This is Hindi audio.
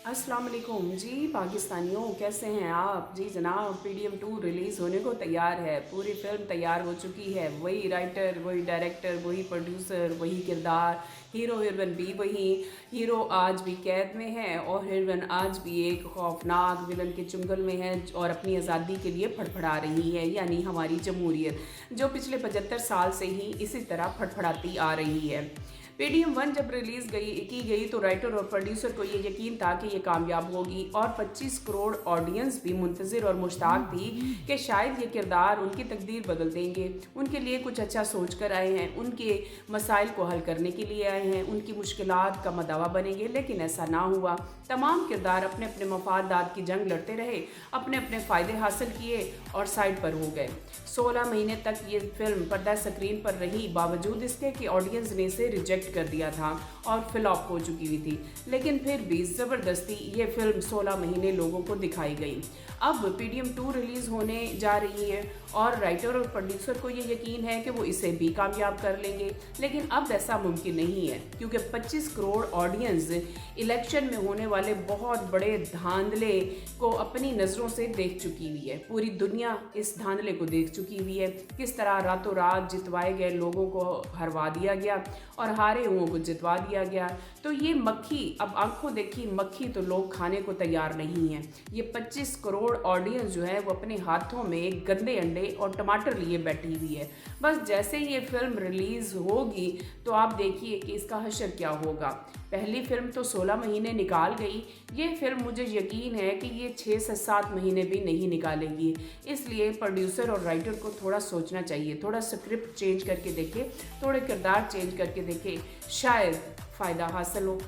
अस्सलाम वालेकुम जी पाकिस्तानियों, कैसे हैं आप जी जनाब। पीडीएम 2 रिलीज़ होने को तैयार है, पूरी फिल्म तैयार हो चुकी है। वही राइटर, वही डायरेक्टर, वही प्रोड्यूसर, वही किरदार, हीरो हीरोइन भी वही। हीरो आज भी कैद में है और हीरोइन आज भी एक खौफनाक विलन के चुंगल में है और अपनी आज़ादी के लिए फड़फड़ा रही है, यानी हमारी जमहूरियत जो पिछले 75 साल से ही इसी तरह फड़फड़ाती आ रही है। पीडीएम 1 जब रिलीज की गई तो राइटर और प्रोड्यूसर को ये यकीन था कि ये कामयाब होगी और 25 करोड़ ऑडियंस भी मुंतज़िर और मुश्ताक थी कि शायद ये किरदार उनकी तकदीर बदल देंगे, उनके लिए कुछ अच्छा सोच कर आए हैं, उनके मसाइल को हल करने के लिए आए हैं, उनकी मुश्किलात का मदावा बनेंगे। लेकिन ऐसा ना हुआ। तमाम किरदार अपने अपने मफादात की जंग लड़ते रहे, अपने अपने फ़ायदे हासिल किए और साइड पर हो गए। 16 महीने तक ये फिल्म पर्दा स्क्रीन पर रही, बावजूद इसके कि ऑडियंस ने इसे रिजेक्ट कर दिया था और फ्लॉप हो चुकी हुई थी। लेकिन फिर भी ज़बरदस्ती ये फिल्म 16 महीने लोगों को दिखाई गई। अब पीडीएम 2 रिलीज़ होने जा रही है और राइटर और प्रोड्यूसर को ये यकीन है कि वो इसे भी कामयाब कर लेंगे। लेकिन अब ऐसा मुमकिन नहीं है, क्योंकि 25 करोड़ ऑडियंस इलेक्शन में होने वाले बहुत बड़े धांधले को अपनी नज़रों से देख चुकी हुई है। पूरी दुनिया इस धांधले को देख चुकी हुई है, किस तरह रातों रात जितवाए गए लोगों को हरवा दिया गया और हारे हुओं को जितवा दिया गया। तो ये मक्खी, अब आंखों देखी मक्खी तो लोग खाने को तैयार नहीं हैं। ये 25 करोड़ ऑडियंस जो है वो अपने हाथों में गंदे अंडे और टमाटर लिए बैठी हुई है। बस जैसे ये फिल्म रिलीज़ होगी तो आप देखिए कि इसका हशर क्या होगा। पहली फिल्म तो 16 महीने निकाल गई, ये फिल्म मुझे यकीन है कि ये 6 से 7 महीने भी नहीं निकालेगी। इसलिए प्रोड्यूसर और राइटर को थोड़ा सोचना चाहिए, थोड़ा स्क्रिप्ट चेंज करके देखे, थोड़े किरदार चेंज करके देखे, शायद फ़ायदा हासिल हो।